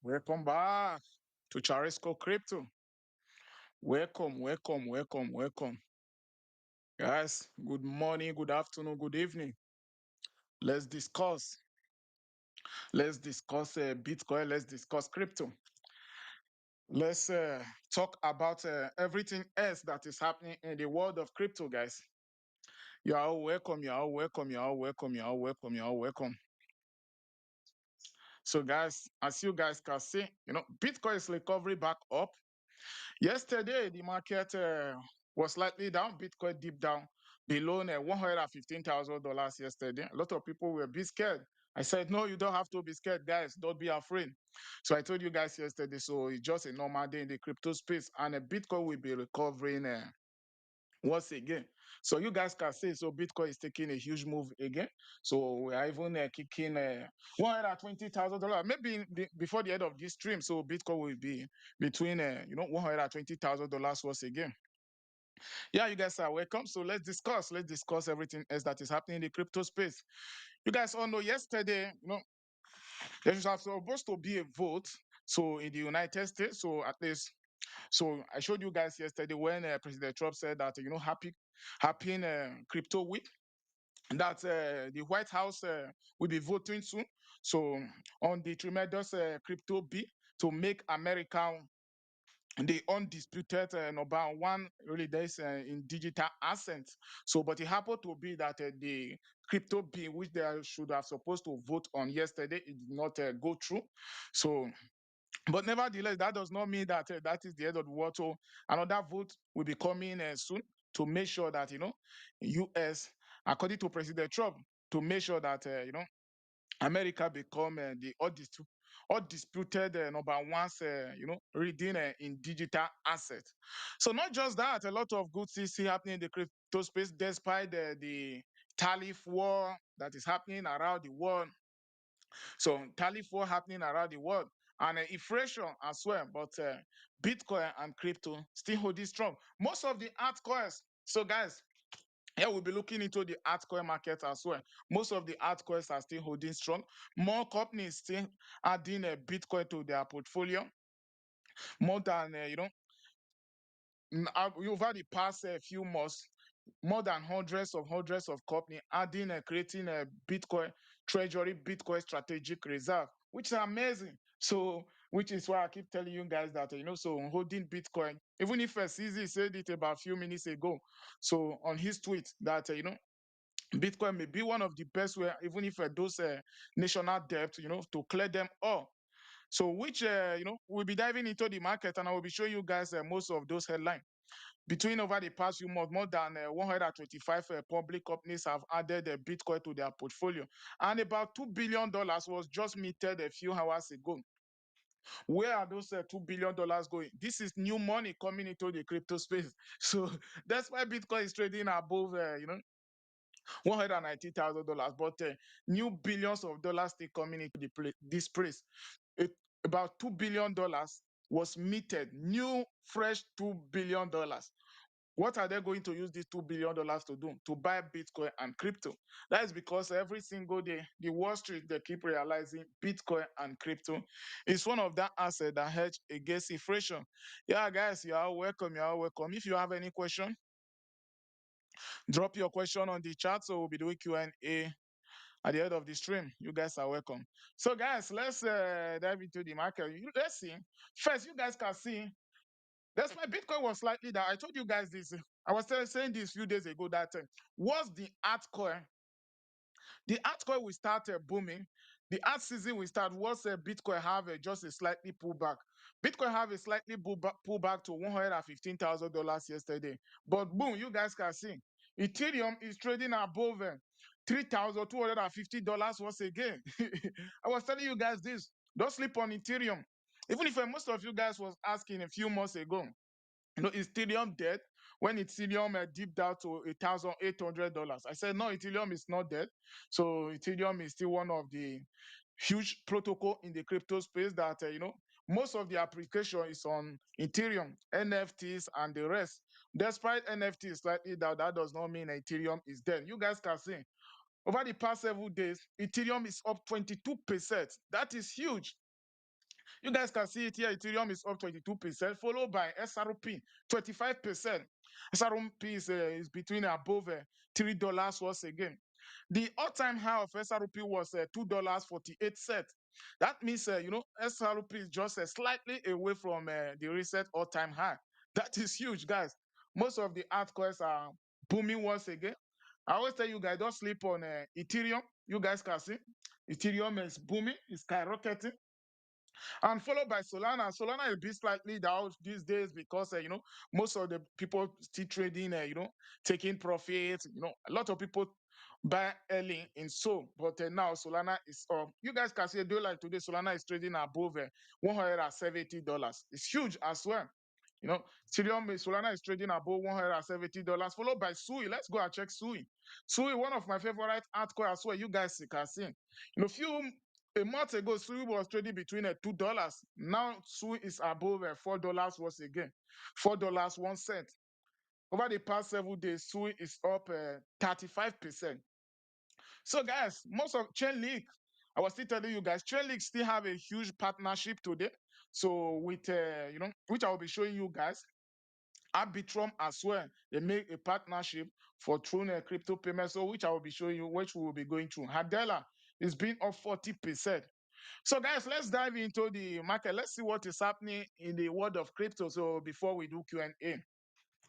Welcome back to Charisco Crypto. Welcome, welcome, welcome, welcome. Guys, good morning, good afternoon, good evening. Let's discuss. Let's discuss Bitcoin. Let's discuss crypto. Let's talk about everything else that is happening in the world of crypto, guys. You are all welcome. You are all welcome. You are all welcome. You are all welcome. You are all welcome. So, guys, as you guys can see, Bitcoin is recovery back up. Yesterday, the market was slightly down. Bitcoin dipped down below $115,000 yesterday. A lot of people were a bit scared. I said, no, you don't have to be scared, guys. Don't be afraid. So I told you guys yesterday, so it's just a normal day in the crypto space, and Bitcoin will be recovering once again. So you guys can see, so Bitcoin is taking a huge move again. So we are even kicking $120,000. Maybe before the end of this stream, so Bitcoin will be between $120,000 once again. Yeah, you guys are welcome. So let's discuss. Let's discuss everything else that is happening in the crypto space. You guys all know yesterday, there was supposed to be a vote. So in the United States, so at least, so I showed you guys yesterday when President Trump said that happy crypto week, that the White House will be voting soon. So on the tremendous crypto bill to make America the undisputed number one really days in digital assets. So, but it happened to be that the crypto bill, which they should have supposed to vote on yesterday, it did not go through. So, but nevertheless, that does not mean that that is the end of the world. So another vote will be coming soon to make sure that U.S. according to President Trump, to make sure that America become the undisputed number one, reading in digital assets. So not just that, a lot of good things happening in the crypto space, despite the tariff war that is happening around the world. So tariff war happening around the world, and inflation as well. But Bitcoin and crypto still holding strong. Most of the altcoins. So guys, here we'll be looking into the altcoin market as well. Most of the altcoins are still holding strong. More companies still adding a Bitcoin to their portfolio. More than over the past few months, more than hundreds of companies adding and creating a Bitcoin treasury, Bitcoin strategic reserve, which is amazing. So, which is why I keep telling you guys that so holding Bitcoin, even if CZ said it about a few minutes ago, so on his tweet that Bitcoin may be one of the best way, even if those national debt, to clear them all. So, which we'll be diving into the market, and I will be showing you guys most of those headlines. Between over the past few months, more than 125 public companies have added Bitcoin to their portfolio, and about $2 billion was just minted a few hours ago. Where are those $2 billion going? This is new money coming into the crypto space. So that's why Bitcoin is trading above, $190,000. But new billions of dollars still coming into this place. It, about $2 billion was minted, new, fresh $2 billion. What are they going to use these $2 billion to do? To buy Bitcoin and crypto. That is because every single day, the Wall Street, they keep realizing Bitcoin and crypto is one of that assets that hedge against inflation. Yeah, guys, you are welcome. You are welcome. If you have any question, drop your question on the chat. So we'll be doing Q&A at the end of the stream. You guys are welcome. So, guys, let's dive into the market. Let's see. First, you guys can see that's why Bitcoin was slightly down. I told you guys this. I was saying this a few days ago that once the altcoin, will start booming. The art season will start once Bitcoin have just a slightly pullback. Bitcoin have a slightly pullback to $115,000 yesterday. But boom, you guys can see Ethereum is trading above $3,250 once again. I was telling you guys this. Don't sleep on Ethereum. Even if most of you guys was asking a few months ago, is Ethereum dead? When Ethereum dipped down to $1,800, I said, no, Ethereum is not dead. So Ethereum is still one of the huge protocol in the crypto space that, most of the application is on Ethereum, NFTs and the rest. Despite NFTs slightly down, that does not mean Ethereum is dead. You guys can see over the past several days, Ethereum is up 22%. That is huge. You guys can see it here. Ethereum is up 22%, followed by SRP 25%. SRP is between above $3 once again. The all-time high of SRP was $2.48. That means SRP is just slightly away from the recent all-time high. That is huge, guys. Most of the altcoins are booming once again. I always tell you guys, don't sleep on Ethereum. You guys can see Ethereum is booming, it's skyrocketing, and followed by Solana. Solana is a bit slightly down these days because most of the people still trading, taking profits. A lot of people buy early in so, but now Solana is up. You guys can see a day like today, Solana is trading above $170. It's huge as well. Solana is trading above $170, followed by Sui. Let's go and check Sui. Sui, one of my favorite altcoins as well. You guys can see. Few a month ago, Sui was trading between $2. Now Sui is above $4 once again. $4 1 cent. Over the past 7 days, Sui is up 35%. So, guys, most of Chainlink, I was still telling you guys, Chainlink still have a huge partnership today. So, with which I will be showing you guys. Arbitrum as well. They make a partnership for through crypto payments, so which I will be showing you, which we will be going through. Hadela is being up 40%. So, guys, let's dive into the market. Let's see what is happening in the world of crypto. So, before we do Q&A,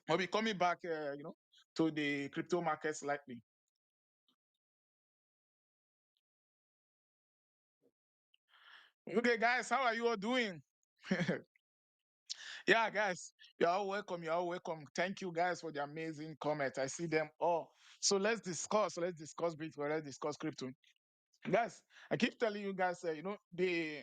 we'll be coming back, to the crypto market slightly. Okay, guys, how are you all doing? Yeah, guys, you're all welcome. You're all welcome. Thank you, guys, for the amazing comments. I see them all. So let's discuss. Let's discuss Bitcoin. Let's discuss crypto. Guys, I keep telling you guys, the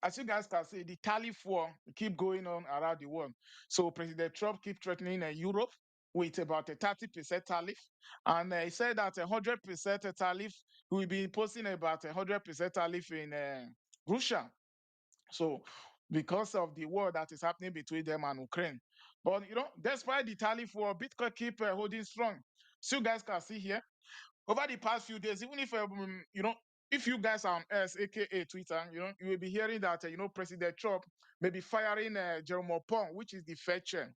as you guys can see, the tariff war keep going on around the world. So President Trump keep threatening Europe with about a 30% tariff, and he said that 100% tariff will be imposing about 100% tariff in Russia. So because of the war that is happening between them and Ukraine, but despite the tariff war, Bitcoin keep holding strong. So you guys can see here over the past few days, even if you guys are on X, aka Twitter, you will be hearing that President Trump may be firing Jerome Powell, which is the Fed chair.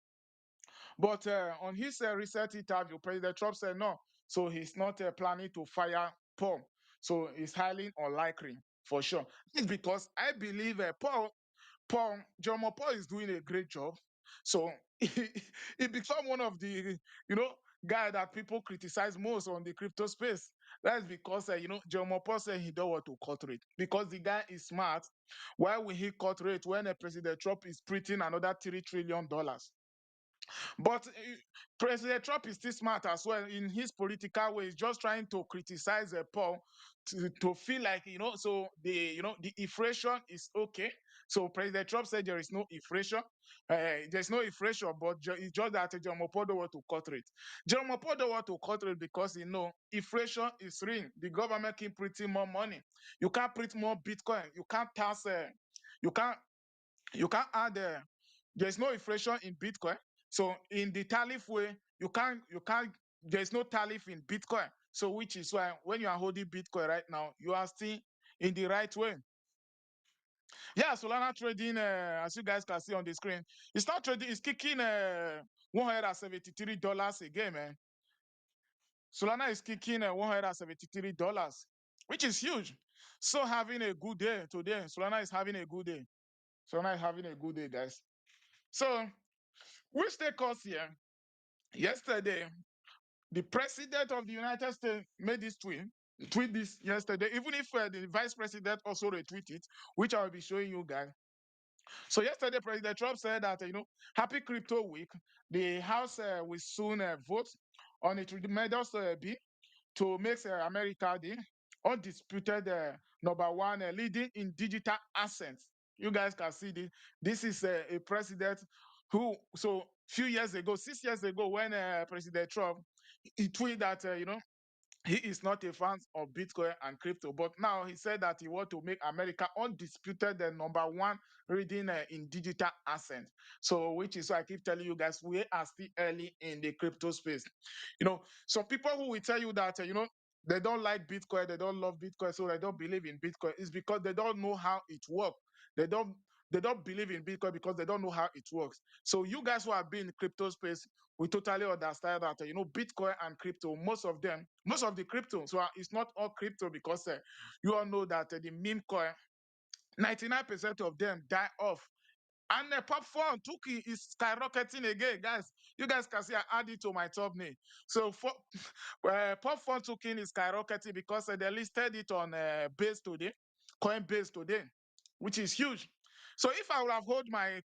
But on his recent interview, President Trump said no, so he's not planning to fire Powell. So it's highly unlikely for sure. It's because I believe Jerome Paul is doing a great job. So he become one of the guy that people criticize most on the crypto space. That's because Jerome Paul said he don't want to cut rate because the guy is smart. Why will he cut rate when President Trump is printing another $3 trillion? But President Trump is still smart as well in his political way. He's just trying to criticize Paul to feel like, so the inflation is okay. So President Trump said there is no inflation. There's no inflation, but it's just that Jerome Paul don't want to cut rate. Jerome Paul don't want to cut rate because inflation is real. The government keep printing more money. You can't print more Bitcoin. You can't tax. You can't you can't add there's no inflation in Bitcoin. So in the tariff way, you can't there's no tariff in Bitcoin. So which is why when you are holding Bitcoin right now, you are still in the right way. Yeah, Solana trading, as you guys can see on the screen, it's not trading, it's kicking $173 again, man. Solana is kicking $173, which is huge. So having a good day today. Solana is having a good day. Solana is having a good day, guys. So which take us here. Yesterday, the president of the United States made this tweet this yesterday, even if the vice president also retweeted it, which I will be showing you guys. So yesterday, President Trump said that, happy crypto week. The House will soon vote on a tremendous bill to make America the undisputed number one leading in digital assets. You guys can see this. This is a president who, so few years ago, 6 years ago, when President Trump he tweeted that he is not a fan of Bitcoin and crypto, but now he said that he want to make America undisputed the number one reading in digital assets. So, which is why I keep telling you guys, we are still early in the crypto space. Some people who will tell you that, They don't like Bitcoin. They don't love Bitcoin. So they don't believe in Bitcoin. It's because they don't know how it works. They don't they don't believe in Bitcoin because they don't know how it works. So you guys who have been in the crypto space, we totally understand that Bitcoin and crypto, most of the crypto. So it's not all crypto because you all know that the meme coin, 99% of them die off. And the popcorn Tuki is skyrocketing again, guys. You guys can see I add it to my thumbnail. So for popcorn token is skyrocketing because they listed it on base today, Coinbase today, which is huge. So if I would have hold my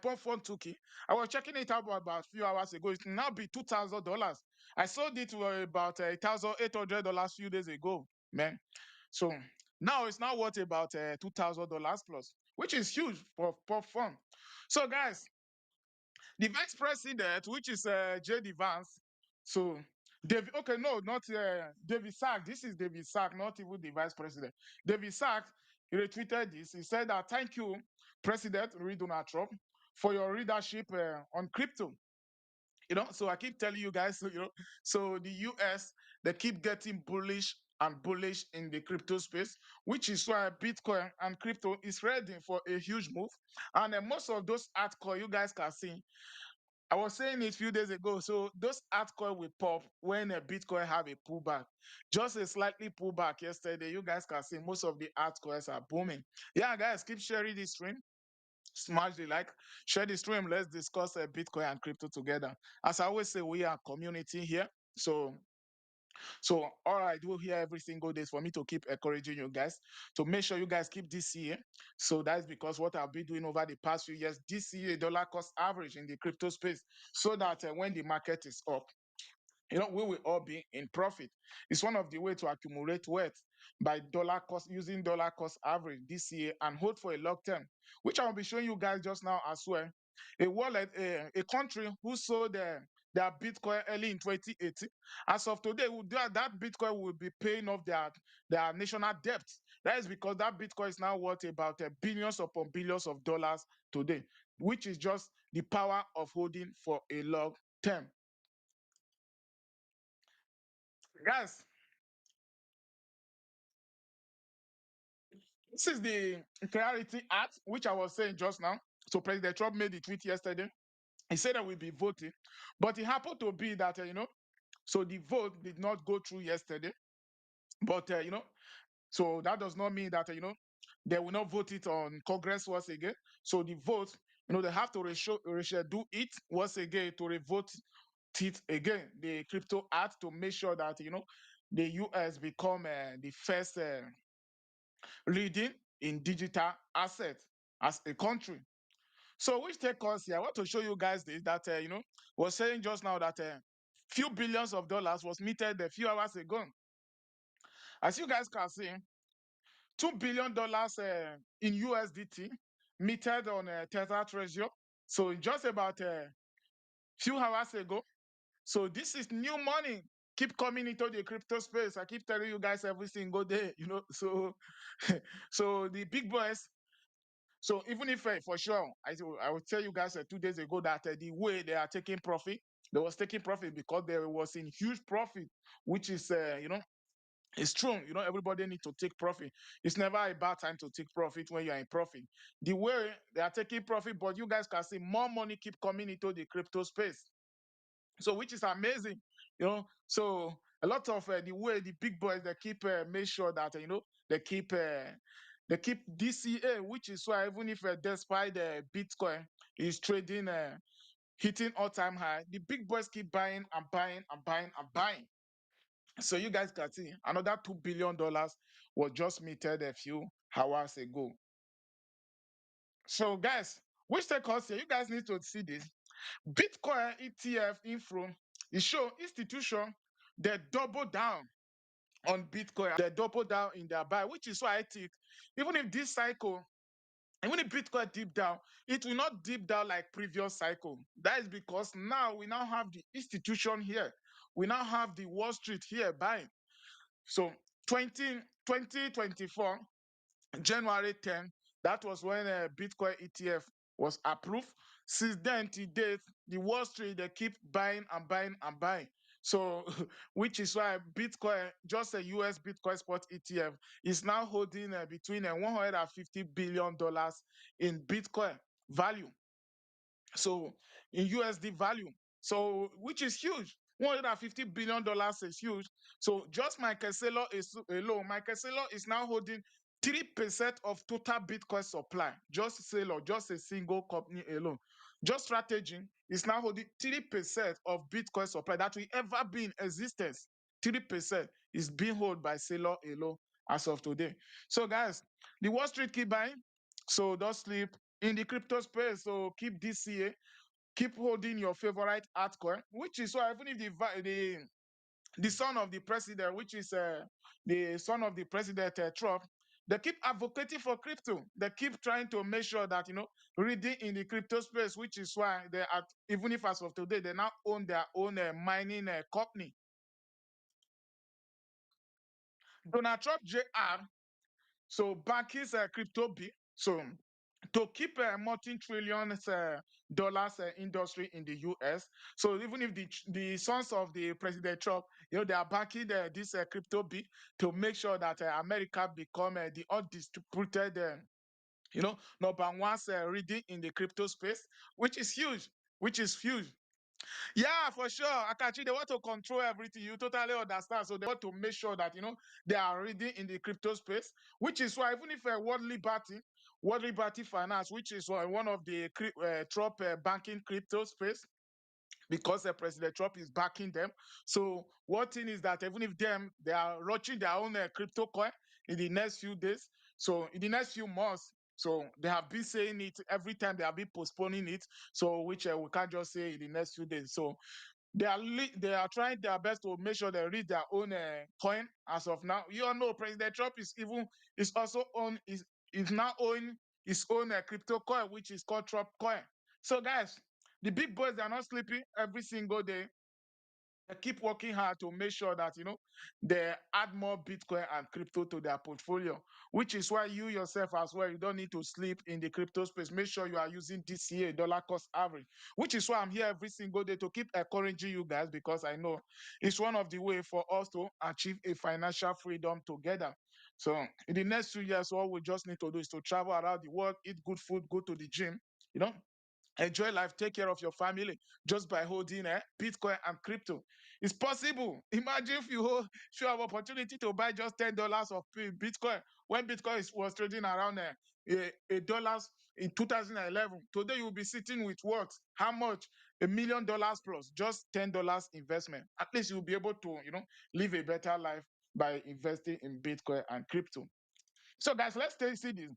popcorn token, I was checking it out about a few hours ago. It will now be $2,000. I sold it for about $1,800 few days ago, man. So now it's now worth about $2,000 plus, which is huge for fun. So guys, the vice president, which is JD Vance, so David, okay, no, not David Sack. This is David Sack, not even the vice president. David Sack retweeted this. He said that thank you, President Donald Trump, for your leadership on crypto. So I keep telling you guys, so the US, they keep getting bullish and bullish in the crypto space, which is why Bitcoin and crypto is ready for a huge move. And most of those altcoins you guys can see, I was saying it a few days ago. So those altcoins will pop when a Bitcoin have a pullback. Just a slightly pullback yesterday. You guys can see most of the altcoins are booming. Yeah, guys, keep sharing this stream. Smash the like, share the stream. Let's discuss Bitcoin and crypto together. As I always say, we are a community here. So all I do here every single day is for me to keep encouraging you guys to make sure you guys keep DCA. So that's because what I've been doing over the past few years, DCA dollar cost average in the crypto space, so that when the market is up, we will all be in profit. It's one of the way to accumulate wealth by dollar cost using dollar cost average this year and hold for a long term, which I'll be showing you guys just now as well. A wallet, a country who sold their Bitcoin early in 2018. As of today, that Bitcoin will be paying off their national debt. That is because that Bitcoin is now worth about billions upon billions of dollars today, which is just the power of holding for a long term. Guys, this is the Clarity Act, which I was saying just now. So President Trump made the tweet yesterday. He said that we'll be voting, but it happened to be that so the vote did not go through yesterday. But so that does not mean that they will not vote it on Congress once again. So the vote, they have to reschedule it once again to revote it again. The Crypto Act to make sure that the US become the first leading in digital assets as a country. So which take us here, I want to show you guys this that was saying just now that few billions of dollars was meted a few hours ago. As you guys can see, $2 billion in USDT meted on Tether Treasury. So just about a few hours ago. So this is new money. Keep coming into the crypto space. I keep telling you guys every single day, So, so the big boys. So even if for sure, I will tell you guys 2 days ago that the way they are taking profit, they was taking profit because they was in huge profit, which is it's true. Everybody need to take profit. It's never a bad time to take profit when you are in profit. The way they are taking profit, but you guys can see more money keep coming into the crypto space. So which is amazing, So a lot of the way the big boys they keep make sure that they keep they keep DCA, which is why even if despite the Bitcoin is trading hitting all-time high, the big boys keep buying and buying and buying and buying. So you guys can see another $2 billion was just minted a few hours ago. So guys, which take us here? You guys need to see this. Bitcoin ETF info, it show institution they double down on Bitcoin. They double down in their buy, which is why I think even if this cycle, even if Bitcoin deep down, it will not deep down like previous cycle. That is because now we now have the institution here. We now have the Wall Street here buying. So 2024, January 10, that was when Bitcoin ETF was approved. Since then to date, the Wall Street, they keep buying and buying and buying. So, which is why Bitcoin, just a US Bitcoin spot ETF, is now holding between $150 billion in Bitcoin value. So in USD value, so which is huge. $150 billion is huge. So just Michael Saylor is alone. Michael Saylor is now holding 3% of total Bitcoin supply. Just Saylor, just a single company alone. Just strategy is now holding 3% of Bitcoin supply that will ever be in existence. 3% is being held by Saylor alone as of today. So guys, the Wall Street keep buying. So don't sleep in the crypto space. So keep DCA, keep holding your favorite altcoin, which is why even if the son of the president, which is the son of the president Trump, they keep advocating for crypto. They keep trying to make sure that reading in the crypto space, which is why they are, even if as of today they now own their own mining company. Donald Trump Jr. So back his crypto B. So to keep a multi-trillion dollars industry in the US. So even if the sons of the President Trump, they are backing this crypto B to make sure that America become the undisputed, number one reading in the crypto space, which is huge, which is huge. Yeah, for sure. Akachi, they want to control everything. You totally understand. So they want to make sure that they are reading in the crypto space, which is why even if World Liberty Finance, which is one of the Trump banking crypto space, because President Trump is backing them. So one thing is that even if they are launching their own crypto coin in the next few days, so in the next few months, so they have been saying it every time they have been postponing it. So which we can't just say in the next few days. So they are trying their best to make sure they read their own coin as of now. You all know President Trump is also is now owning his own crypto coin, which is called Trump coin. So guys, the big boys they are not sleeping every single day. They keep working hard to make sure that they add more Bitcoin and crypto to their portfolio, which is why you yourself as well, you don't need to sleep in the crypto space. Make sure you are using DCA, dollar cost average, which is why I'm here every single day to keep encouraging you guys, because I know it's one of the way for us to achieve a financial freedom together. So in the next 2 years, all we just need to do is to travel around the world, eat good food, go to the gym, you know, enjoy life, take care of your family just by holding Bitcoin and crypto. It's possible. Imagine if you have opportunity to buy just $10 of Bitcoin when Bitcoin was trading around a dollars in 2011. Today you will be sitting with what? How much? $1 million plus, just $10 investment. At least you'll be able to live a better life by investing in Bitcoin and crypto. So guys, let's see this.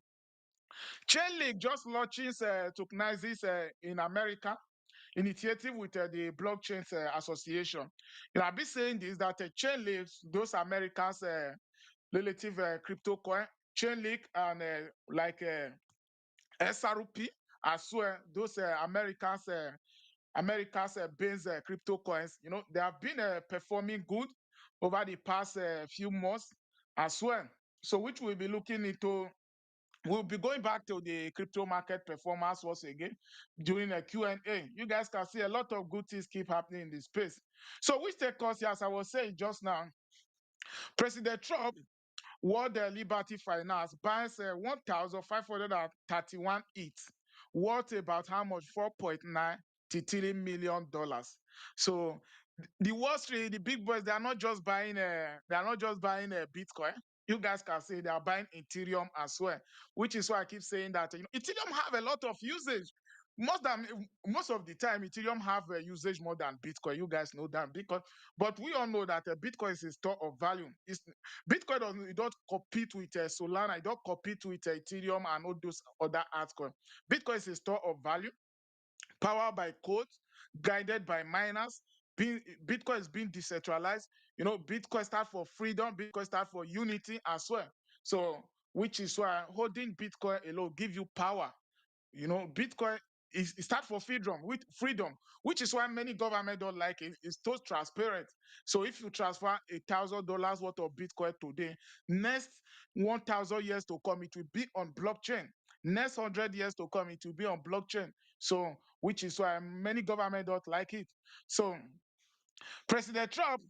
Chainlink just launching tokenizes in America, initiative with the Blockchain Association. I've been saying this that Chainlink, those Americans' relative crypto coin, Chainlink and like SRP as well, those America's based crypto coins, they have been performing good over the past few months as well. So, which we'll be looking into. We'll be going back to the crypto market performance once again during a Q&A. You guys can see a lot of good things keep happening in this space. So which take us, as I was saying just now, President Trump, World Liberty Finance buys 1,531 ETH, worth about how much? $4.93 million. So the Wall Street, the big boys, they are not just buying a Bitcoin. You guys can see they are buying Ethereum as well, which is why I keep saying that Ethereum have a lot of usage. Most of the time, Ethereum have a usage more than Bitcoin. You guys know that because, but we all know that Bitcoin is a store of value. Bitcoin doesn't it don't compete with Solana, it don't compete with Ethereum and all those other altcoins. Bitcoin is a store of value, powered by code, guided by miners. Bitcoin is being decentralized. Bitcoin stands for freedom. Bitcoin stands for unity as well. So, which is why holding Bitcoin alone give you power. Bitcoin is it start for freedom, which is why many government don't like it. It's so transparent. So if you transfer $1,000 worth of Bitcoin today, next 1,000 years to come, it will be on blockchain. Next 100 years to come, it will be on blockchain. So which is why many government don't like it. So President Trump,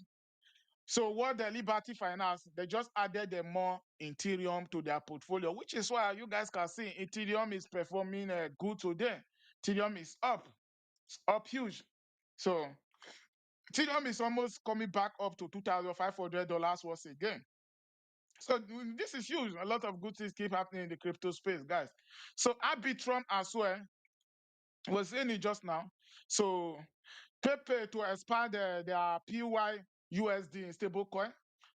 so what the Liberty Finance, they just added the more Ethereum to their portfolio, which is why you guys can see Ethereum is performing good today. Ethereum is up, it's up huge. So Ethereum is almost coming back up to $2,500 once again. So this is huge. A lot of good things keep happening in the crypto space, guys. So Arbitrum as well was saying it just now. So Pepe to expand their PYUSD in stablecoin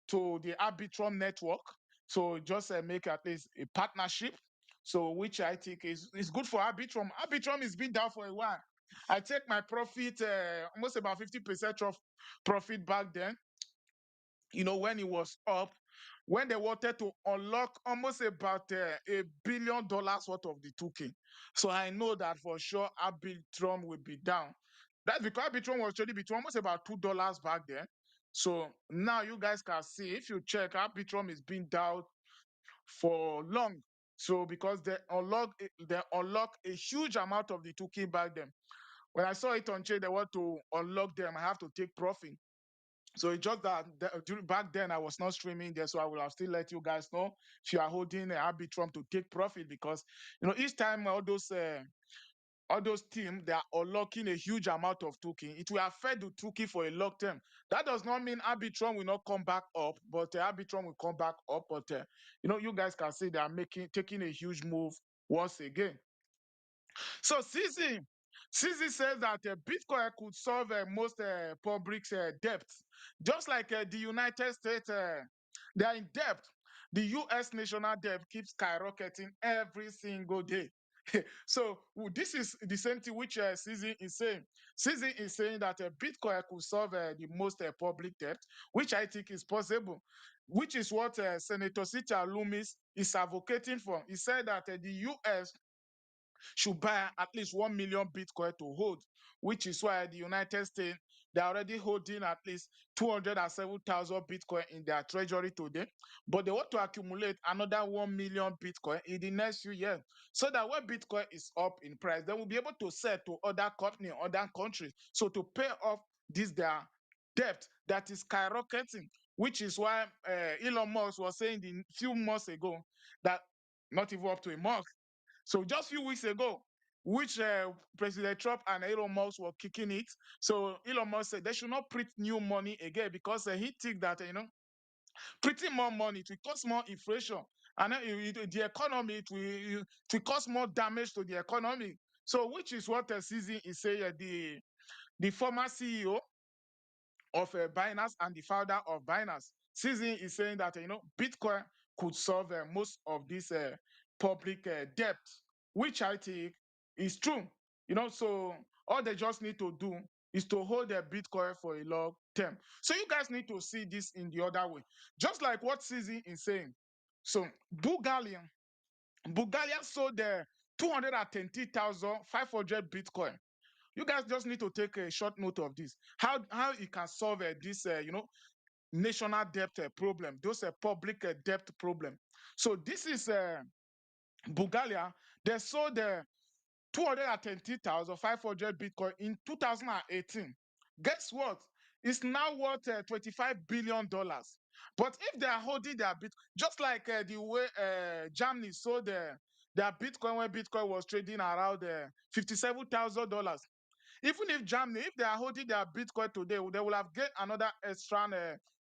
to the Arbitrum network. So just make at least a partnership. So which I think is good for Arbitrum. Arbitrum has been down for a while. I take my profit, almost about 50% of profit back then, when it was up, when they wanted to unlock almost about $1 billion worth of the token. So I know that for sure Arbitrum will be down. That's because Arbitrum was trading between almost about $2 back then. So now you guys can see, if you check, Arbitrum is being down for long. So because they unlock a huge amount of the token back then. When I saw it on chain, they want to unlock them. I have to take profit. So it's just that back then I was not streaming there, so I will have still let you guys know if you are holding Arbitrum to take profit, because each time all those teams, they are unlocking a huge amount of token. It will affect the token for a long term. That does not mean Arbitrum will not come back up, but Arbitrum will come back up. But you guys can see they are taking a huge move once again. So CZ says that Bitcoin could solve most public debts, just like the United States. They are in debt. The U.S. national debt keeps skyrocketing every single day. So this is the same thing which CZ is saying. CZ is saying that Bitcoin could solve the most public debt, which I think is possible, which is what Senator Sita Loomis is advocating for. He said that the U.S. should buy at least 1 million Bitcoin to hold, which is why the United States, they're already holding at least 207,000 Bitcoin in their treasury today. But they want to accumulate another 1 million Bitcoin in the next few years, so that when Bitcoin is up in price, they will be able to sell to other companies, other countries. So to pay off their debt that is skyrocketing, which is why Elon Musk was saying a few months ago that, not even up to a month, so just a few weeks ago, which President Trump and Elon Musk were kicking it. So Elon Musk said they should not print new money again, because he thinks that printing more money, it will cause more inflation, and then the economy, it will cause more damage to the economy. So which is what CZ is saying. The former CEO of Binance and the founder of Binance, CZ is saying that Bitcoin could solve most of this public debt, which I think is true. So all they just need to do is to hold their Bitcoin for a long term. So you guys need to see this in the other way, just like what CZ is saying. So Bulgaria sold the 220,500 Bitcoin. You guys just need to take a short note of this. How it can solve this, national debt problem, those public debt problem. So this is Bulgaria. They sold 220,500 Bitcoin in 2018. Guess what? It's now worth $25 billion. But if they are holding their Bitcoin, just like the way Germany sold their Bitcoin when Bitcoin was trading around $57,000. Even if Germany, if they are holding their Bitcoin today, they will have gained another extra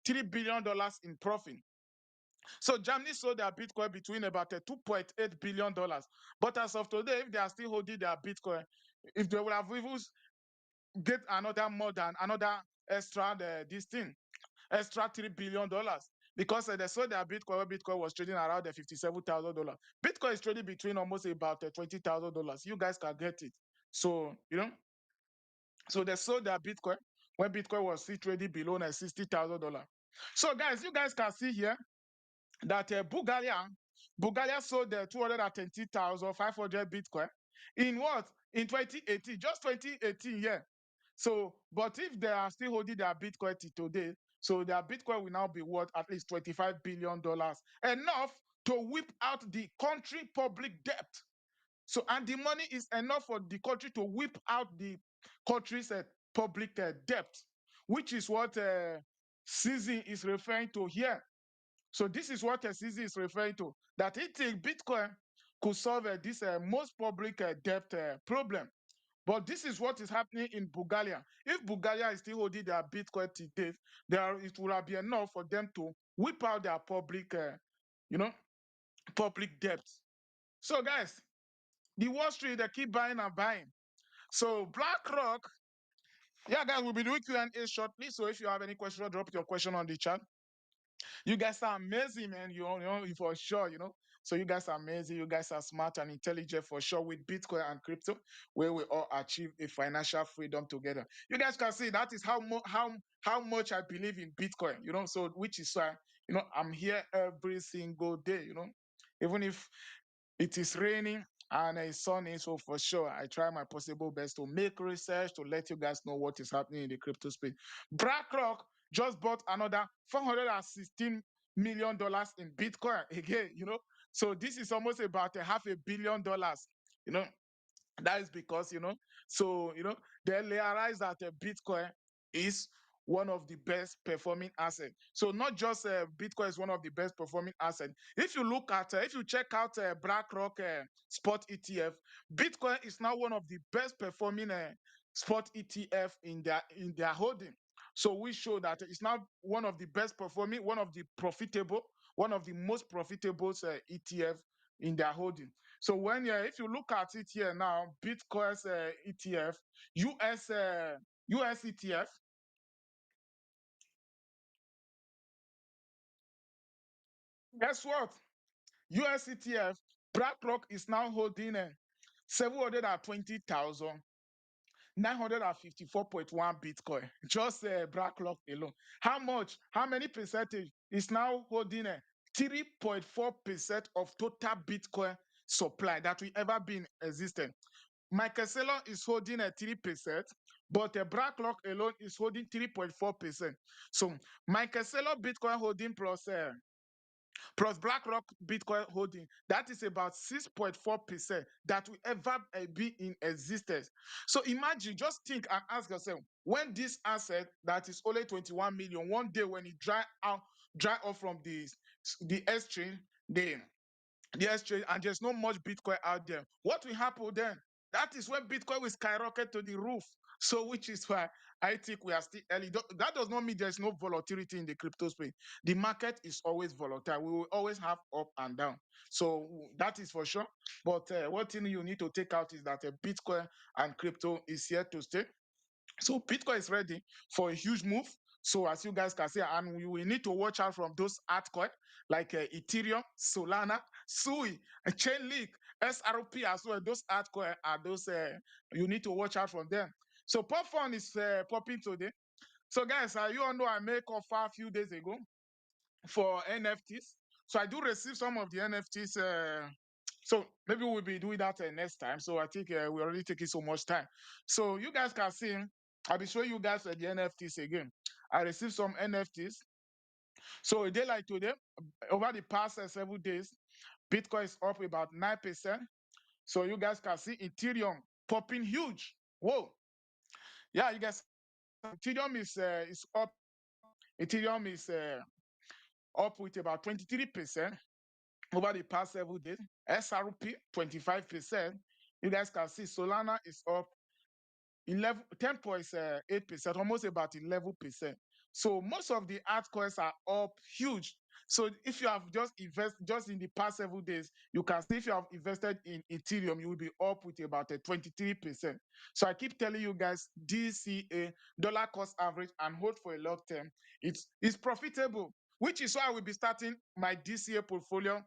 $3 billion in profit. So Germany sold their Bitcoin between about $2.8 billion. But as of today, if they are still holding their Bitcoin, if they will have even get another more than another extra this thing, extra $3 billion. Because they sold their Bitcoin when Bitcoin was trading around the $57,000. Bitcoin is trading between almost about $20,000. You guys can get it. So, so they sold their Bitcoin when Bitcoin was still trading below $60,000. So, guys, you guys can see here that Bulgaria sold the 220,500 Bitcoin in what? In 2018, just 2018, yeah. So, but if they are still holding their Bitcoin till today, so their Bitcoin will now be worth at least $25 billion, enough to whip out the country public debt. So, and the money is enough for the country to whip out the country's public debt, which is what Season is referring to here. So this is what Season is referring to. That he think Bitcoin could solve this most public debt problem. But this is what is happening in Bulgaria. If Bulgaria is still holding their Bitcoin to date, it will be enough for them to whip out their you know, public debt. So guys, the Wall Street, they keep buying and buying. So BlackRock, yeah, guys, we'll be doing Q&A shortly. So if you have any question, drop your question on the chat. You guys are amazing, man. For sure, So you guys are amazing. You guys are smart and intelligent for sure. With Bitcoin and crypto, where we all achieve a financial freedom together. You guys can see that is how much I believe in Bitcoin. So which is why I'm here every single day. Even if it is raining and it's sunny, so for sure, I try my possible best to make research to let you guys know what is happening in the crypto space. BlackRock just bought another $416 million in Bitcoin again, So this is almost about a $500 million, you know. That is because, they realize that Bitcoin is one of the best performing assets. So not just Bitcoin is one of the best performing assets. If you check out BlackRock spot ETF, Bitcoin is now one of the best performing spot ETF in their holding. So we show that it's now one of the best performing, one of the most profitable ETF in their holding. So if you look at it here now, Bitcoin's ETF, US US ETF, guess what? US ETF, BlackRock is now holding 720,954.1 Bitcoin. Just BlackRock alone. How much? How many percentage is now holding 3.4% of total Bitcoin supply that will ever be in existence? Michael Saylor is holding 3%, but BlackRock alone is holding 3.4%. So Michael Saylor Bitcoin holding plus BlackRock Bitcoin holding, that is about 6.4% that will ever be in existence. So imagine, just think and ask yourself, when this asset that is only 21 million, one day when it dry off from the exchange, the exchange, and there's not much Bitcoin out there, what will happen then? That is when Bitcoin will skyrocket to the roof. So, which is why I think we are still early. That does not mean there's no volatility in the crypto space. The market is always volatile. We will always have up and down. So that is for sure. But one thing you need to take out is that Bitcoin and crypto is here to stay. So Bitcoin is ready for a huge move. So as you guys can see, and we will need to watch out from those altcoins like Ethereum, Solana, Sui, Chainlink, SRP as well. Those altcoins are those you need to watch out from them. So Popfund is popping today. So guys, you all know I made offer a few days ago for NFTs. So I do receive some of the NFTs. So maybe we'll be doing that next time. So I think we're already taking so much time. So you guys can see, I'll be showing you guys the NFTs again. I received some NFTs. So a day like today, over the past 7 days, Bitcoin is up about 9%. So you guys can see Ethereum popping huge. Whoa. Yeah, you guys, Ethereum is up. Ethereum is up with about 23% over the past 7 days. SRP 25%. You guys can see Solana is up 10.8%, almost about 11%. So most of the altcoins are up huge. So if you have just in the past 7 days, you can see if you have invested in Ethereum, you will be up with about a 23%. So I keep telling you guys, DCA, dollar cost average, and hold for a long term. It's profitable, which is why I will be starting my DCA portfolio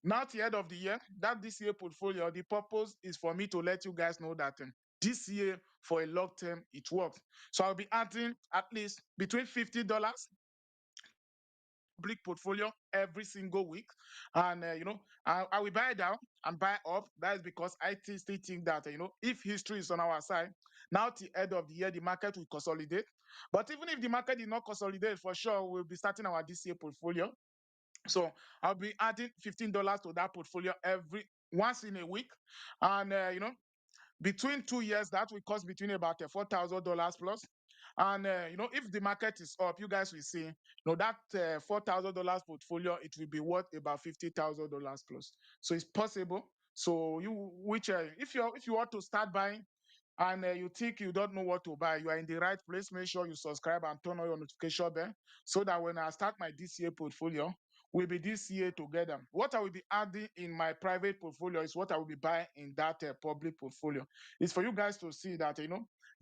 now at the end of the year. That this year portfolio, the purpose is for me to let you guys know that this year for a long term it works. So I'll be adding at least between $50 public portfolio every single week, and I will buy down and buy up. That is because I still think that if history is on our side, now at the end of the year the market will consolidate. But even if the market did not consolidate, for sure we'll be starting our DCA portfolio. So I'll be adding $15 to that portfolio every once in a week. And between 2 years, that will cost between about $4,000 plus. And if the market is up, you guys will see, that $4,000 portfolio, it will be worth about $50,000 plus. So it's possible. So if you want to start buying, and you think you don't know what to buy, you are in the right place. Make sure you subscribe and turn on your notification bell so that when I start my DCA portfolio, we'll be DCA together. What I will be adding in my private portfolio is what I will be buying in that public portfolio. It's for you guys to see that,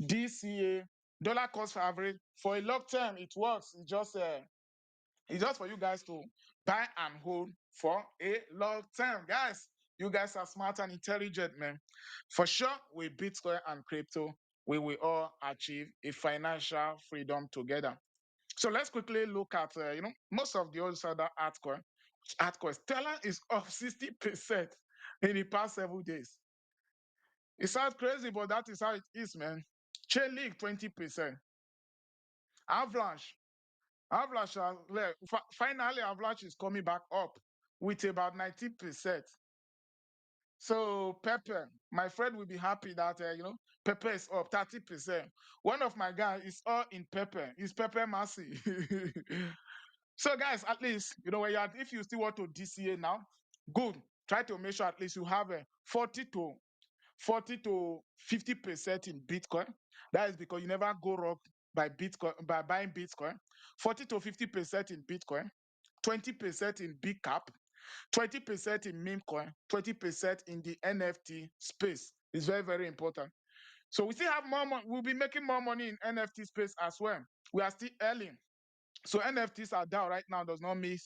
DCA, dollar cost average, for a long term, it works. It's just for you guys to buy and hold for a long time. Guys, you guys are smart and intelligent, man. For sure, with Bitcoin and crypto, we will all achieve a financial freedom together. So let's quickly look at, most of the other altcoins. Stellar is up 60% in the past 7 days. It sounds crazy, but that is how it is, man. Chain League 20%. Avalanche finally, Avalanche is coming back up with about 90%. So Pepper, my friend will be happy that Pepper is up 30%. One of my guys is all in Pepper. It's Pepper Massey. So guys, at least if you still want to DCA now, good. Try to make sure at least you have a 40 to 50% in Bitcoin. That is because you never go wrong by buying Bitcoin. 40 to 50% in Bitcoin, 20% in big cap, 20% in meme coin, 20% in the NFT space. It's very, very important. So we still have more money. We'll be making more money in NFT space as well. We are still early. So NFTs are down right now. Does not mean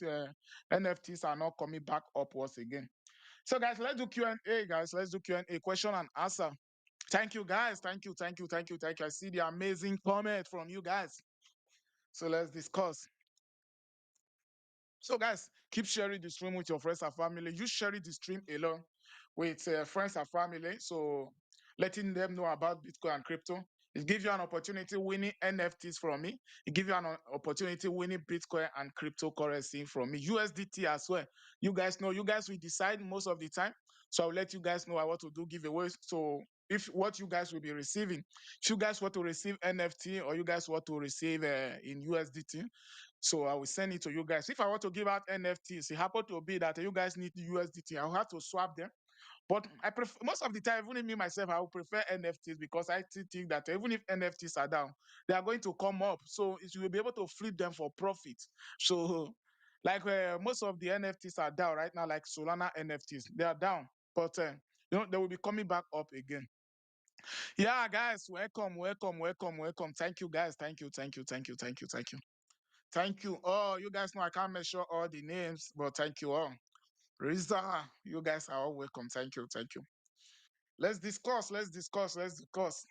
NFTs are not coming back upwards again. So guys, let's do Q&A, guys. Let's do Q&A, question and answer. Thank you, guys. Thank you, thank you, thank you, thank you. I see the amazing comment from you guys. So let's discuss. So, guys, keep sharing the stream with your friends and family. You share the stream alone with friends and family. So, letting them know about Bitcoin and crypto. It gives you an opportunity winning NFTs from me. It gives you an opportunity winning Bitcoin and cryptocurrency from me. USDT as well. You guys know, you guys will decide most of the time. So, I'll let you guys know I want to do giveaways. So, if what you guys will be receiving, if you guys want to receive NFT or you guys want to receive in USDT, so I will send it to you guys. If I want to give out NFTs, it happen to be that you guys need USDT. I'll have to swap them. But I prefer most of the time, even me myself, I would prefer NFTs because I still think that even if NFTs are down, they are going to come up. So you will be able to flip them for profit. So like most of the NFTs are down right now, like Solana NFTs, they are down. But they will be coming back up again. Yeah, guys, welcome, welcome, welcome, welcome. Thank you, guys. Thank you, thank you, thank you, thank you, thank you. Thank you. Oh, you guys know I can't mention all the names, but thank you all. Riza, you guys are all welcome. Thank you. Thank you. Let's discuss. Let's discuss. Let's discuss.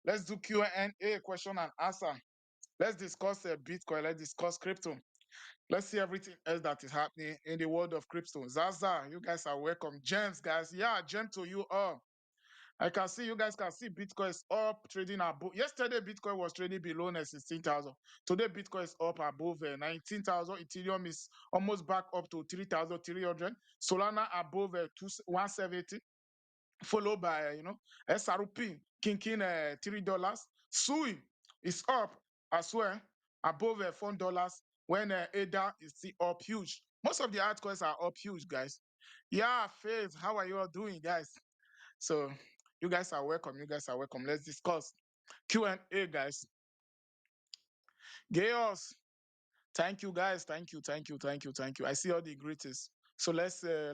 Let's do Q&A, question and answer. Let's discuss Bitcoin. Let's discuss crypto. Let's see everything else that is happening in the world of crypto. Zaza, you guys are welcome. James, guys. Yeah, James to you all. I can see you guys can see Bitcoin is up trading above. Yesterday, Bitcoin was trading below 16,000. Today, Bitcoin is up above 19,000. Ethereum is almost back up to 3,300. Solana above 170, followed by SRP kinking $3. Sui is up as well above $4 when ADA is still up huge. Most of the altcoins are up huge, guys. Yeah, Faith, how are you all doing, guys? So you guys are welcome. You guys are welcome. Let's discuss Q&A, guys. Chaos. Thank you, guys. Thank you. Thank you. Thank you. Thank you. I see all the greetings. So let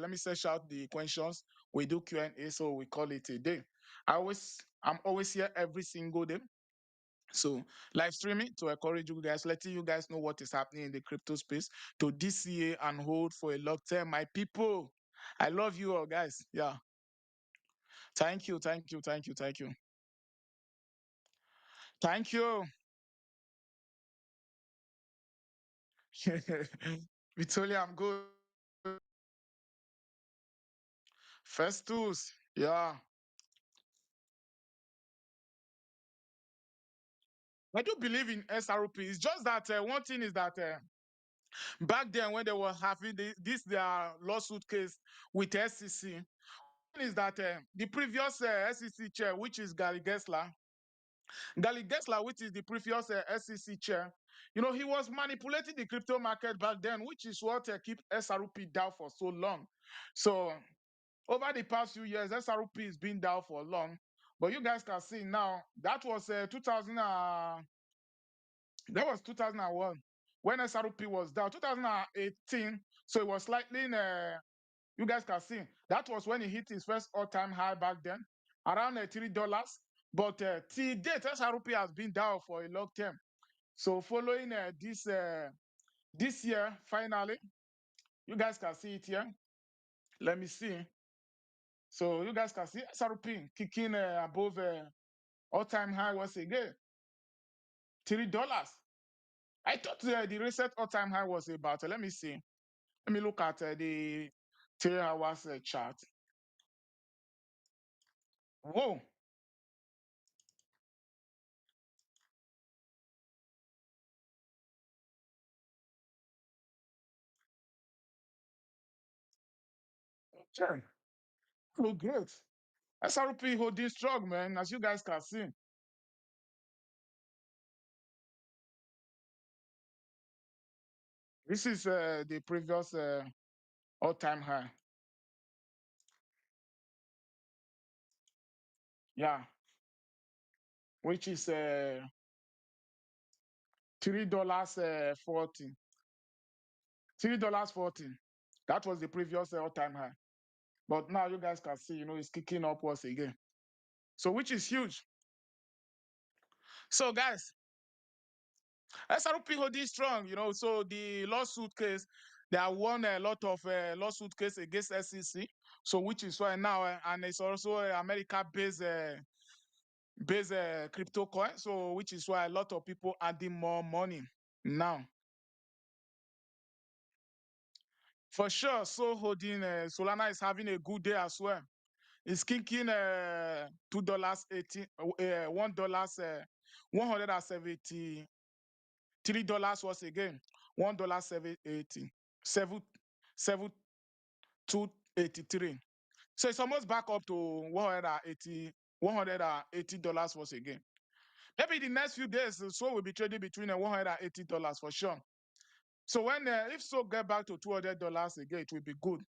me search out the questions. We do Q&A, so we call it a day. I'm always here every single day. So live streaming to encourage you guys, letting you guys know what is happening in the crypto space to DCA and hold for a long term. My people, I love you all, guys. Yeah. Thank you. Thank you. Thank you. Thank you. Thank you. Vitolia, I'm good. Festus, yeah. I do believe in SRP. It's just that one thing is that back then when they were having their lawsuit case with SEC, one is that the previous SEC chair, which is Gary Gensler, Gary Gensler, which is the previous SEC chair, he was manipulating the crypto market back then, which is what keep SRP down for so long. So over the past few years, SRP has been down for long. But you guys can see now that was 2000. That was 2001 when SRP was down. 2018, so it was slightly in. You guys can see that was when he hit his first all-time high back then, around $3. But till date, SRP has been down for a long time. So following this year, finally, you guys can see it here. Let me see. So you guys can see SRP kicking above all-time high once again, $3. I thought the recent all-time high was about. Let me see. Let me look at the 3 hours chart. Whoa. Okay. Oh, great. SRP holding strong, man, as you guys can see. This is the previous all-time high. Yeah, which is $3.40. $3.40. That was the previous all-time high. But now you guys can see, it's kicking upwards again. So which is huge. So guys, SRP holding strong, so the lawsuit case, they have won a lot of lawsuit case against SEC. So which is why now, and it's also America-based crypto coin. So which is why a lot of people adding more money now. For sure, so holding Solana is having a good day as well. It's kicking $2.80, $173 once again, $1.780, 7.283. So it's almost back up to 180, $180 once again. Maybe the next few days, so will be trading between $180 for sure. So when if so get back to $200 again, it will be good.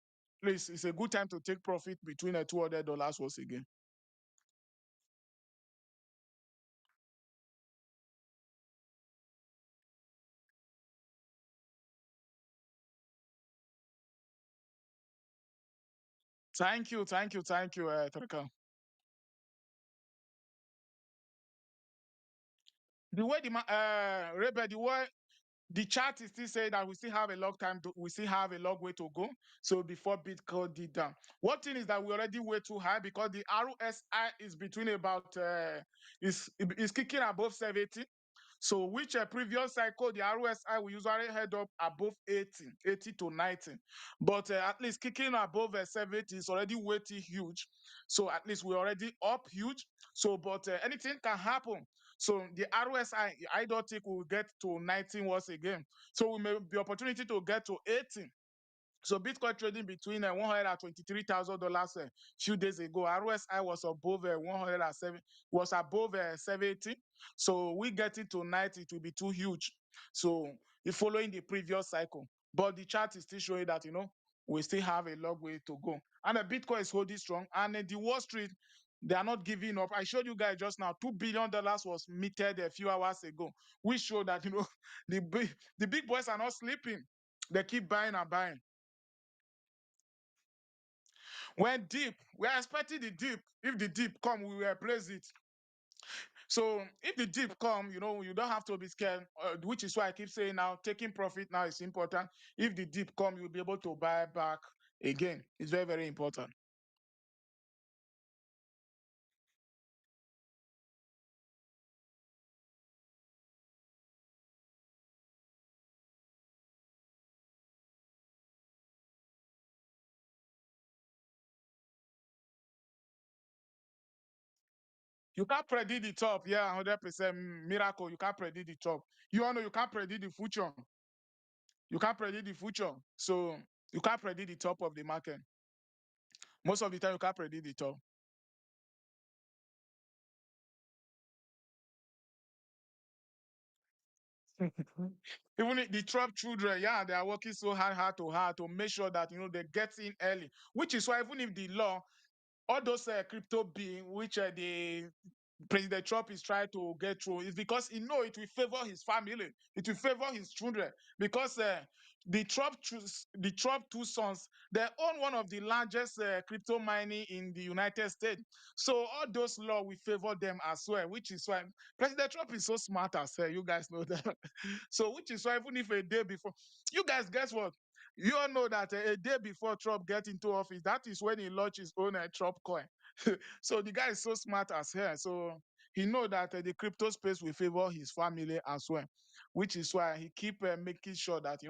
Please, it's a good time to take profit between $200 once again. Thank you, thank you, thank you, Terka. The way Rebel, the way the chart is still saying that we still have a long time to, we still have a long way to go. So before Bitcoin did down, one thing is that we already way too high because the RSI is between about is kicking above 70. So which a previous cycle, the RSI will usually head up above 80, 80 to 90. But at least kicking above 70 is already way too huge. So at least we're already up huge. So, but anything can happen. So the RSI, I don't think we'll get to 19 once again. So we may be opportunity to get to 18. So Bitcoin trading between $123,000 a few days ago. RSI was above 107, was above 70. So we get it to 90, it will be too huge. So it's following the previous cycle. But the chart is still showing that, we still have a long way to go. And the Bitcoin is holding strong. And the Wall Street, they are not giving up. I showed you guys just now, $2 billion was minted a few hours ago. We show that, the big boys are not sleeping. They keep buying and buying. When deep, we are expecting the deep. If the deep come, we will place it. So if the deep come, you don't have to be scared, which is why I keep saying now, taking profit now is important. If the deep come, you'll be able to buy back again. It's very, very important. You can't predict the top. Yeah, 100% miracle. You can't predict the top. You can't predict the future. You can't predict the future. So you can't predict the top of the market. Most of the time, you can't predict the top. Even the Trump children, yeah, they are working so hard to make sure that they get in early. Which is why even if the law, all those crypto being which the President Trump is trying to get through is because he know it will favor his family, it will favor his children because the Trump two sons they own one of the largest crypto mining in the United States. So all those law will favor them as well, which is why President Trump is so smart as you guys know that. So which is why even if a day before, you guys guess what? You all know that a day before Trump get into office, that is when he launched his own Trump coin. So the guy is so smart as hell. So he know that the crypto space will favor his family as well, which is why he keep making sure that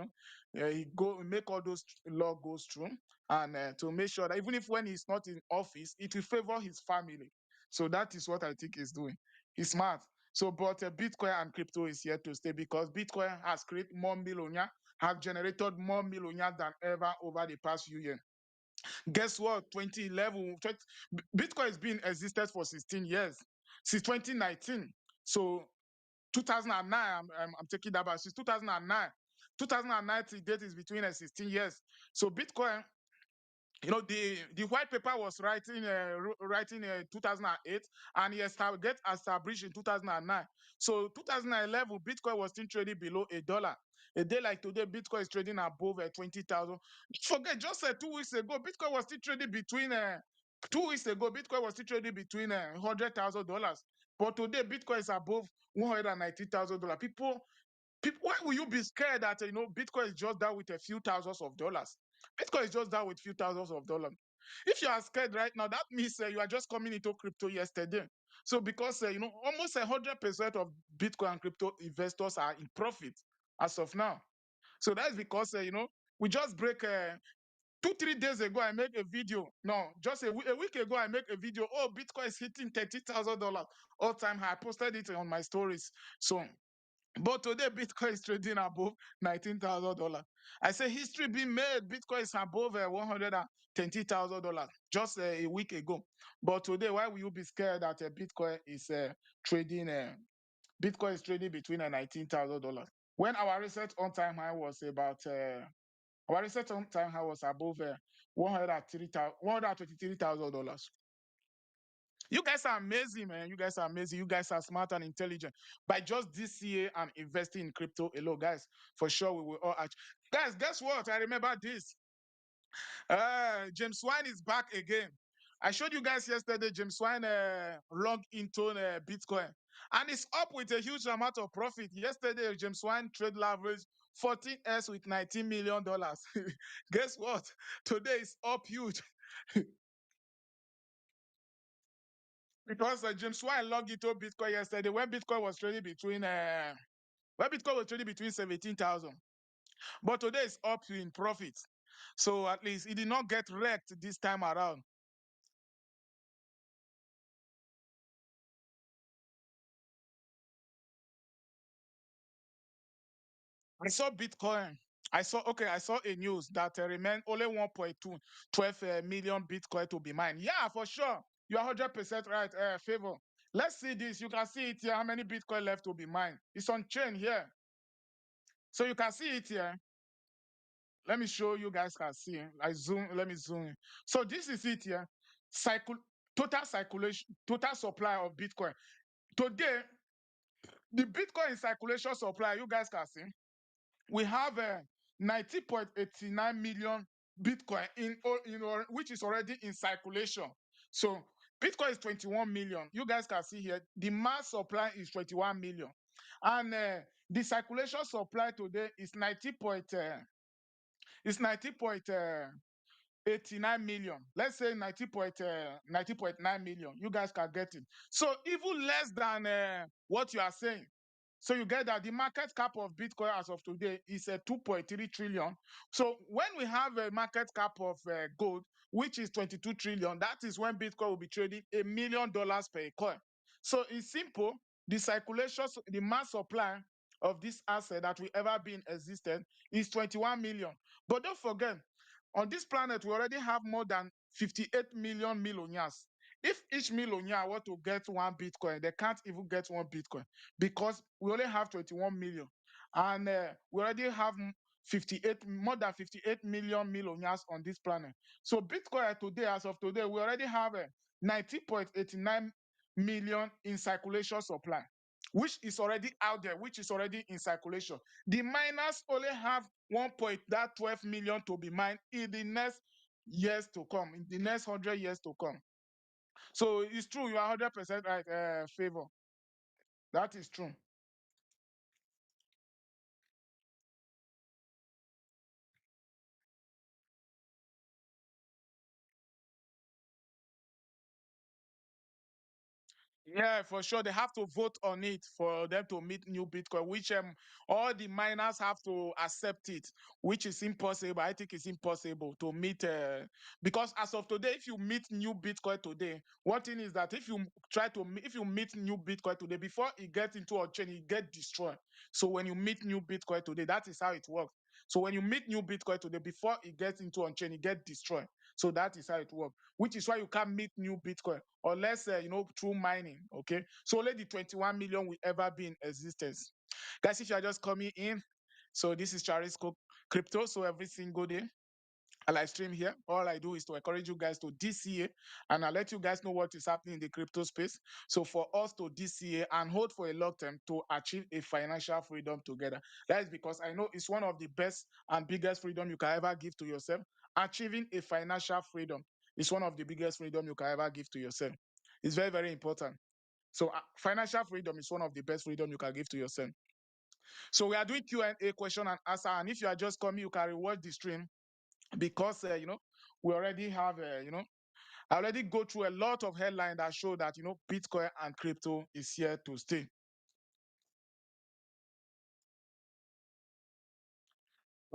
he go make all those law goes through and to make sure that even if when he's not in office, it will favor his family. So that is what I think he's doing. He's smart. So, but Bitcoin and crypto is here to stay because Bitcoin has created more millionaire, have generated more millionaires than ever over the past few years. Guess what? 2011, Bitcoin has been existed for 16 years, since 2019. So 2009, I'm taking that back. Since 2009, 2009 to date is between 16 years. So Bitcoin, the white paper was writing 2008 and he get established in 2009. So 2011 Bitcoin was still trading below $1. A day like today Bitcoin is trading above 20,000. Forget just 2 weeks ago Bitcoin was still trading between 2 weeks ago Bitcoin was still trading between $100,000, but today Bitcoin is above $190,000. People, why will you be scared that Bitcoin is just down with a few thousands of dollars? Bitcoin is just down with few thousands of dollars. If you are scared right now, that means you are just coming into crypto yesterday. So because almost 100% of Bitcoin and crypto investors are in profit as of now. So that's because we just break 2 3 days ago I made a video. No, just a week ago I made a video. Oh, Bitcoin is hitting $30,000 all time high. I posted it on my stories. So but today, Bitcoin is trading above $19,000. I say history being made. Bitcoin is above $120,000 just a week ago. But today, why will you be scared that Bitcoin is trading? Bitcoin is trading between $19,000. When our recent on-time high was about our recent on-time high was above $123,000. You guys are amazing, man. You guys are amazing. You guys are smart and intelligent. By just this year and investing in crypto alone, guys, for sure we will all achieve. Guys, guess what? I remember this. James Wine is back again. I showed you guys yesterday. James Wine logged into Bitcoin, and it's up with a huge amount of profit. Yesterday, James Wine trade leverage 14x with $19 million. Guess what? Today is up huge. Because James Wine logged into Bitcoin yesterday when Bitcoin was trading between 17,000. But today it's up in profit. So at least it did not get wrecked this time around. I saw Bitcoin. I saw a news that remain only 1.212 million Bitcoin to be mined. Yeah, for sure. You're 100% right, Favor. Let's see this. You can see it here. How many Bitcoin left to be mined? It's on chain here. So you can see it here. Let me show you guys can see. I zoom, let me zoom in. So this is it here. Cycle total circulation, total supply of Bitcoin. Today, the Bitcoin in circulation supply, you guys can see, we have 90.89 million Bitcoin which is already in circulation. So Bitcoin is 21 million. You guys can see here, the mass supply is 21 million. And the circulation supply today is 89 million. Let's say 90.9 million. You guys can get it. So even less than what you are saying. So you get that the market cap of Bitcoin as of today is 2.3 trillion. So when we have a market cap of gold, which is 22 trillion, that is when Bitcoin will be trading $1 million per coin. So it's simple. The circulation, the mass supply of this asset that will ever be in existence is 21 million. But don't forget, on this planet, we already have more than 58 million millionaires. If each millionaire were to get one Bitcoin, they can't even get one Bitcoin because we only have 21 million. And we already have 58, more than 58 million millionaires on this planet. So Bitcoin today, as of today, we already have 90.89 million in circulation supply, which is already out there, which is already in circulation. The miners only have 1.12 million to be mined in the next years to come, in the next 100 years to come. So it's true, you are 100% right, Favor. That is true. Yeah, for sure. They have to vote on it for them to meet new Bitcoin, which all the miners have to accept it, which is impossible. I think it's impossible to meet because as of today, if you meet new Bitcoin today, one thing is that if you if you meet new Bitcoin today, before it gets into a chain, it get destroyed. So when you meet new Bitcoin today, that is how it works. So when you meet new Bitcoin today, before it gets into on chain, it get destroyed. So that is how it works, which is why you can't meet new Bitcoin unless through mining. Okay, so only the 21 million will ever be in existence. Guys, if you are just coming in, so this is Charisco Crypto. So every single day I live stream here. All I do is to encourage you guys to DCA, and I let you guys know what is happening in the crypto space. So for us to DCA and hold for a long term to achieve a financial freedom together. That is because I know it's one of the best and biggest freedom you can ever give to yourself. Achieving a financial freedom is one of the biggest freedom you can ever give to yourself. It's very, very important. So financial freedom is one of the best freedom you can give to yourself. So we are doing Q&A, question and answer. And if you are just coming, you can reward the stream because we already have I already go through a lot of headlines that show that Bitcoin and crypto is here to stay.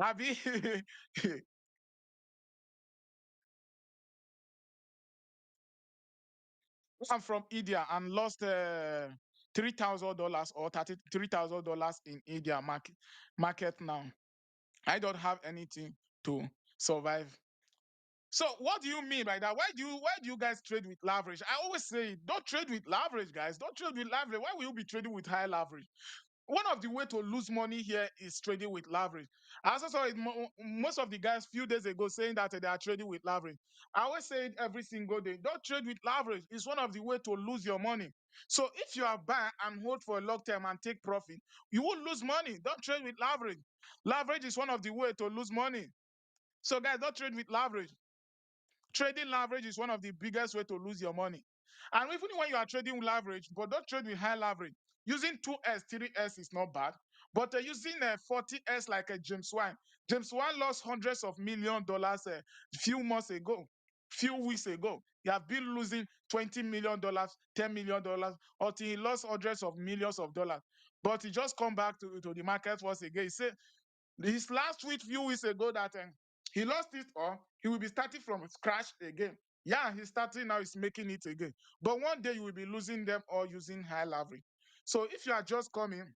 Have you? I'm from India and lost $3,000 or $33,000 in India market now. I don't have anything to survive. So what do you mean by that? Why do you guys trade with leverage? I always say don't trade with leverage, guys. Don't trade with leverage. Why will you be trading with high leverage? One of the way to lose money here is trading with leverage. I also saw it, most of the guys few days ago saying that they are trading with leverage. I always say it every single day. Don't trade with leverage. It's one of the way to lose your money. So if you are buy and hold for a long term and take profit, you will lose money. Don't trade with leverage. Leverage is one of the way to lose money. So guys, don't trade with leverage. Trading leverage is one of the biggest way to lose your money. And even when you are trading with leverage, but don't trade with high leverage. Using 2S, 3S is not bad. But using 40S like a James Wan. James Wan lost hundreds of $1 million a few months ago, few weeks ago. He have been losing $20 million, $10 million until he lost hundreds of millions of dollars. But he just come back to the market once again. He said his last tweet few weeks ago that he lost it or he will be starting from scratch again. Yeah, he's starting now, he's making it again. But one day you will be losing them or using high leverage. So if you are just coming,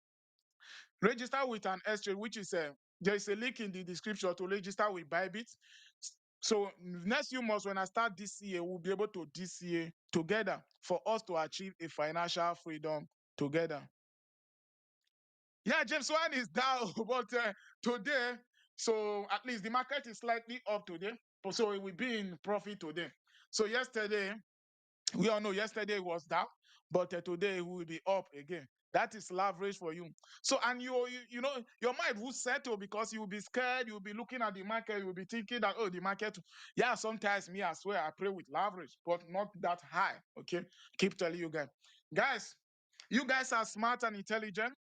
register with an exchange, which is there is a link in the description to register with BYBIT. So next few months, when I start DCA, we'll be able to DCA together for us to achieve a financial freedom together. Yeah, James Wan is down, but today, so at least the market is slightly up today, so it will be in profit today. So yesterday, we all know yesterday was down, but today we will be up again. That is leverage for you. So, and your mind will settle because you will be scared. You will be looking at the market. You will be thinking that, oh, the market. Yeah, sometimes me, I swear, I play with leverage, but not that high. Okay, keep telling you guys, you guys are smart and intelligent.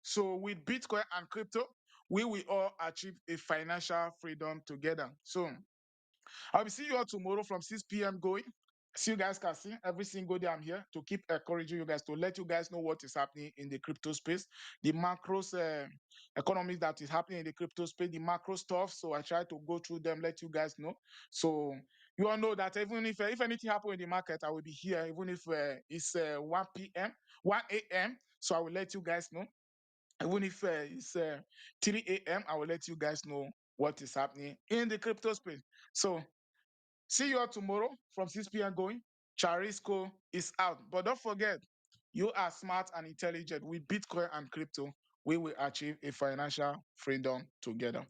So with Bitcoin and crypto, we will all achieve a financial freedom together. So I'll be seeing you all tomorrow from 6 p.m. going. See you guys can see every single day I'm here to keep encouraging you guys to let you guys know what is happening in the crypto space, the macros economies that is happening in the crypto space, the macro stuff. So I try to go through them, let you guys know. So you all know that even if anything happen in the market, I will be here, even if it's 1 p.m., 1 a.m. So I will let you guys know. Even if it's 3 a.m., I will let you guys know what is happening in the crypto space. So see you all tomorrow from 6 p.m. going. Charisco is out. But don't forget, you are smart and intelligent with Bitcoin and crypto. we will achieve a financial freedom together.